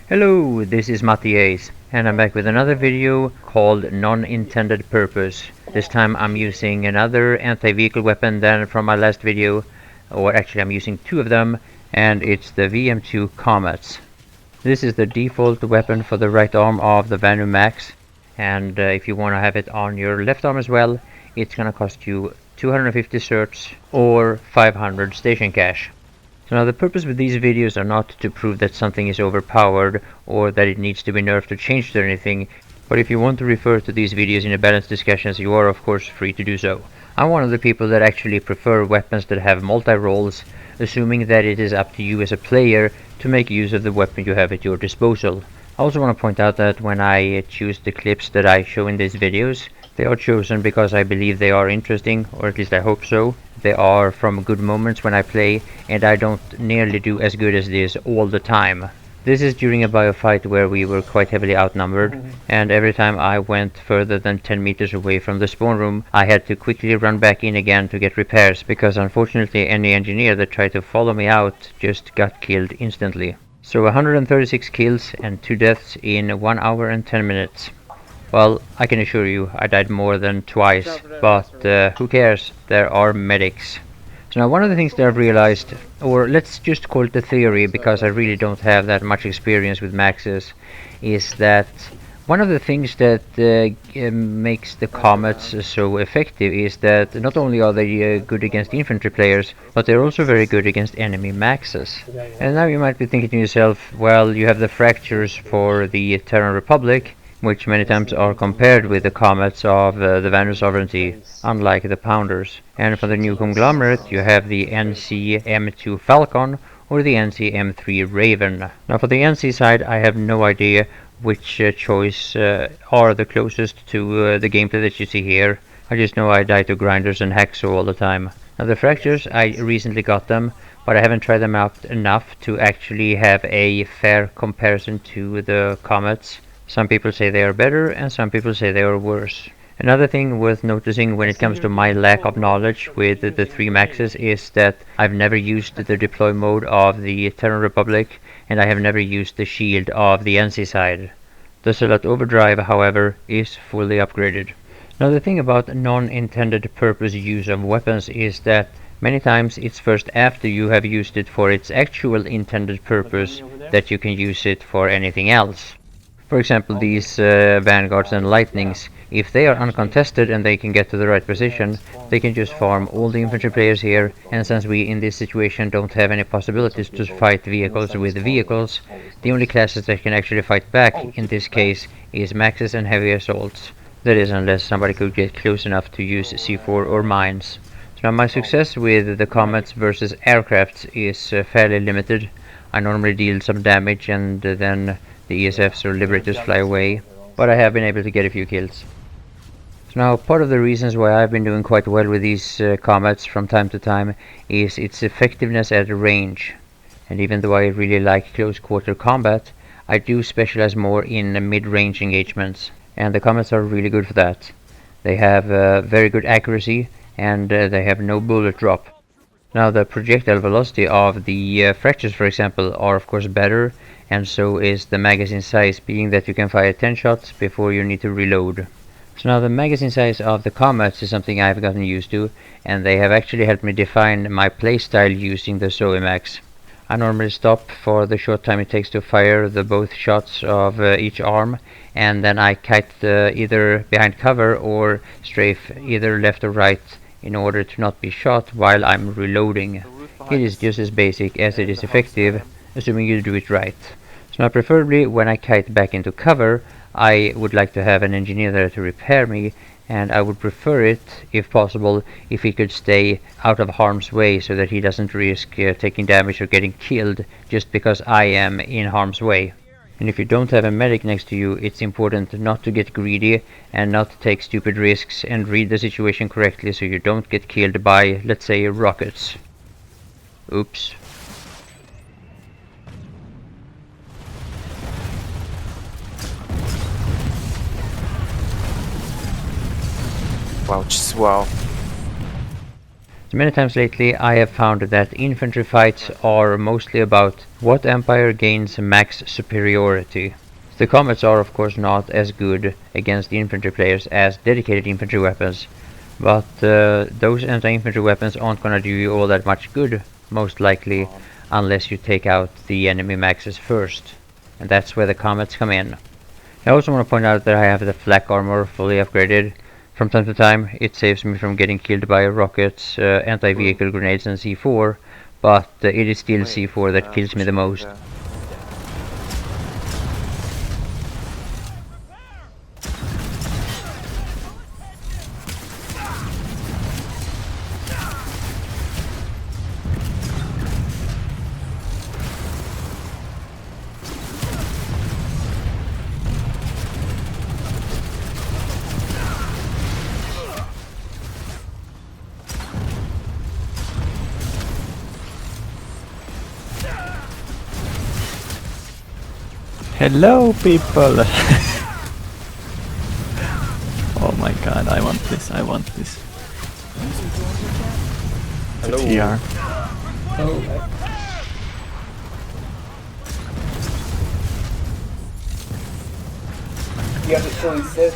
Hello, this is MattiAce, and I'm back with another video called Non-Intended Purpose. This time I'm using another anti-vehicle weapon than from my last video, or actually I'm using two of them, and it's the VM2 Comets. This is the default weapon for the right arm of the ZOE MAX, and if you want to have it on your left arm as well, it's gonna cost you 250 certs or 500 station cash. So now the purpose with these videos are not to prove that something is overpowered or that it needs to be nerfed or changed or anything, but if you want to refer to these videos in a balanced discussions, you are of course free to do so. I'm one of the people that actually prefer weapons that have multi-roles, assuming that it is up to you as a player to make use of the weapon you have at your disposal. I also want to point out that when I choose the clips that I show in these videos, they are chosen because I believe they are interesting, or at least I hope so. They are from good moments when I play, and I don't nearly do as good as this all the time. This is during a biofight where we were quite heavily outnumbered, and every time I went further than 10 meters away from the spawn room, I had to quickly run back in again to get repairs, because unfortunately any engineer that tried to follow me out just got killed instantly. So 136 kills and 2 deaths in 1 hour and 10 minutes. Well, I can assure you, I died more than twice, but who cares, there are medics. So now one of the things that I've realized, or let's just call it a theory because I really don't have that much experience with maxes, is that one of the things that makes the Comets so effective is that not only are they good against infantry players, but they're also very good against enemy maxes. And now you might be thinking to yourself, well, you have the fractures for the Terran Republic, which many times are compared with the Comets of the Vanir Sovereignty, unlike the Pounders. And for the new conglomerate, you have the NC M2 Falcon or the NC M3 Raven. Now for the NC side, I have no idea which choice are the closest to the gameplay that you see here. I just know I die to grinders and hacksaw all the time. Now the fractures, I recently got them, but I haven't tried them out enough to actually have a fair comparison to the Comets. Some people say they are better, and some people say they are worse. Another thing worth noticing when it comes to my lack of knowledge with the 3 maxes is that I've never used the deploy mode of the Terran Republic, and I have never used the shield of the NC side. The Salat Overdrive, however, is fully upgraded. Now the thing about non-intended purpose use of weapons is that many times it's first after you have used it for its actual intended purpose that you can use it for anything else. For example, these Vanguards and Lightnings, if they are uncontested and they can get to the right position, they can just farm all the infantry players here, and since we in this situation don't have any possibilities to fight vehicles with vehicles, the only classes that can actually fight back in this case is Maxes and Heavy Assaults. That is, unless somebody could get close enough to use C4 or mines. So now my success with the Comets versus aircrafts is fairly limited. I normally deal some damage and then the ESFs or Liberators fly away, but I have been able to get a few kills. So now part of the reasons why I've been doing quite well with these Comets from time to time is its effectiveness at range. And even though I really like close quarter combat, I do specialize more in mid-range engagements, and the Comets are really good for that. They have very good accuracy, and they have no bullet drop. Now the projectile velocity of the fractures, for example, are of course better, and so is the magazine size, being that you can fire 10 shots before you need to reload. So now the magazine size of the Comets is something I've gotten used to, and they have actually helped me define my playstyle using the ZOE MAX. I normally stop for the short time it takes to fire the both shots of each arm, and then I kite either behind cover or strafe either left or right in order to not be shot while I'm reloading. It is just as basic as it is effective, assuming you do it right. So now preferably when I kite back into cover, I would like to have an engineer there to repair me, and I would prefer it, if possible, if he could stay out of harm's way so that he doesn't risk taking damage or getting killed just because I am in harm's way. And if you don't have a medic next to you, it's important not to get greedy and not take stupid risks and read the situation correctly so you don't get killed by, let's say, rockets. Oops. Wow, just wow. So many times lately I have found that infantry fights are mostly about what empire gains max superiority. The comets are of course not as good against infantry players as dedicated infantry weapons, but those anti-infantry weapons aren't gonna do you all that much good, most likely, unless you take out the enemy maxes first. And that's where the comets come in. I also want to point out that I have the flak armor fully upgraded. From time to time it saves me from getting killed by rockets, anti-vehicle grenades and C4, but it is still C4 that kills me the most. Hello, people! Oh my god, I want this, I want this. Hello. TR. Oh. You have to show it.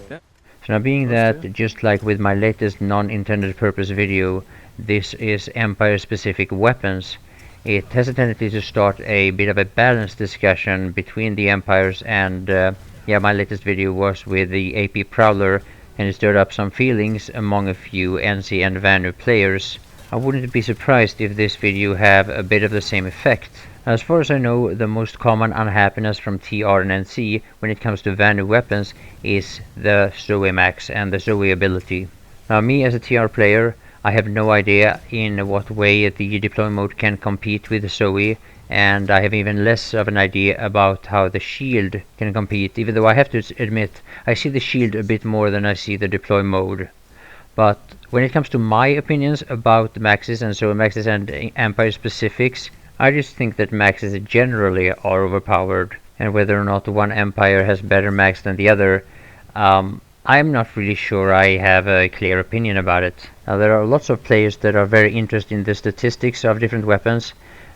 So now being that, just like with my latest non-intended purpose video, this is Empire specific weapons, it has a tendency to start a bit of a balanced discussion between the empires, and yeah, my latest video was with the AP Prowler and it stirred up some feelings among a few NC and Vanu players. I wouldn't be surprised if this video have a bit of the same effect. As far as I know, the most common unhappiness from TR and NC when it comes to Vanu weapons is the ZOE Max and the ZOE ability. Now me as a TR player, I have no idea in what way the deploy mode can compete with ZOE, and I have even less of an idea about how the shield can compete, even though I have to admit I see the shield a bit more than I see the deploy mode. But when it comes to my opinions about the maxes and ZOE maxes and Empire specifics, I just think that maxes generally are overpowered, and whether or not one empire has better max than the other, I'm not really sure I have a clear opinion about it. Now there are lots of players that are very interested in the statistics of different weapons.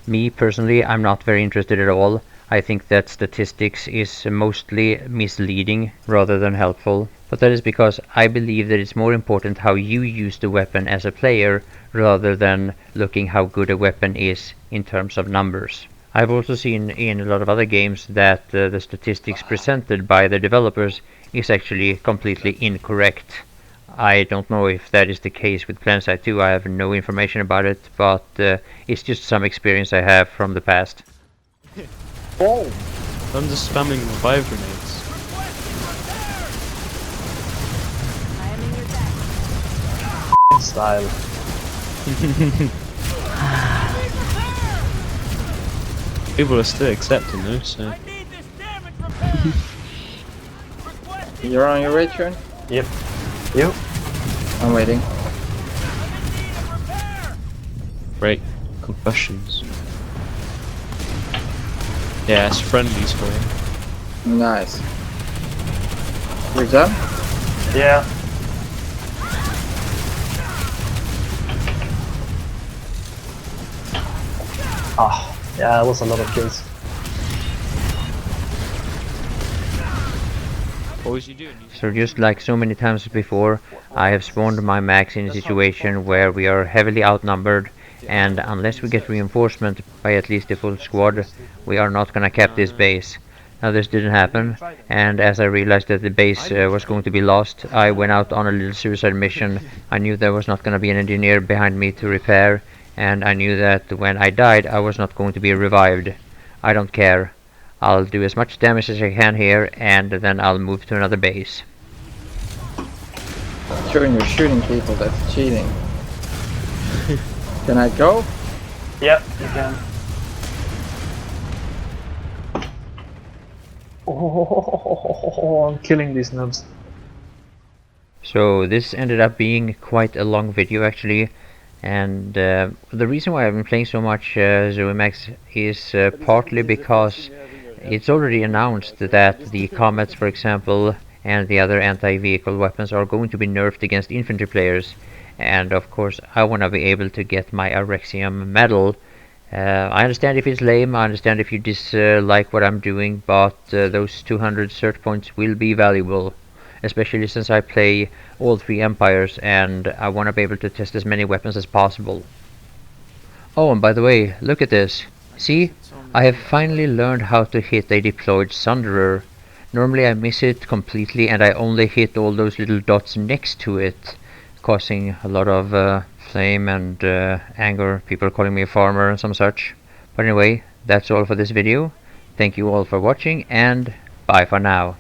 Me personally, I'm not very interested at all. I think that statistics is mostly misleading rather than helpful. But that is because I believe that it's more important how you use the weapon as a player rather than looking how good a weapon is in terms of numbers. I've also seen in a lot of other games that the statistics presented by the developers is actually completely incorrect. I don't know if that is the case with Planetside 2, I have no information about it, but it's just some experience I have from the past. Oh! I'm just spamming revive grenades. Style. People are still accepting those, so... You're on your way, turn? Yep. Yep. I'm waiting. Great. Concussions. Yeah, it's friendlies for you. Nice. You're done? Yeah. Ah, yeah, that was a lot of kills. What was you doing? So just like so many times before, I have spawned my max in a situation where we are heavily outnumbered, and unless we get reinforcement by at least a full squad, we are not gonna cap this base. Now this didn't happen, and as I realized that the base was going to be lost, I went out on a little suicide mission. I knew there was not gonna be an engineer behind me to repair, and I knew that when I died I was not going to be revived. I don't care. I'll do as much damage as I can here, and then I'll move to another base. Sure, you're shooting people, that's cheating. Can I go? Yep, you can. Oh, I'm killing these nubs. So this ended up being quite a long video actually, and the reason why I've been playing so much ZOE MAX is partly because it's already announced that the comets, for example, and the other anti-vehicle weapons are going to be nerfed against infantry players, and of course I want to be able to get my Arexium medal. I understand if it's lame, I understand if you dislike what I'm doing, but those 200 cert points will be valuable, especially since I play all 3 empires and I want to be able to test as many weapons as possible. Oh, and by the way, look at this. See? I have finally learned how to hit a deployed Sunderer. Normally I miss it completely and I only hit all those little dots next to it, causing a lot of flame and anger, people calling me a farmer and some such. But anyway, that's all for this video. Thank you all for watching and bye for now.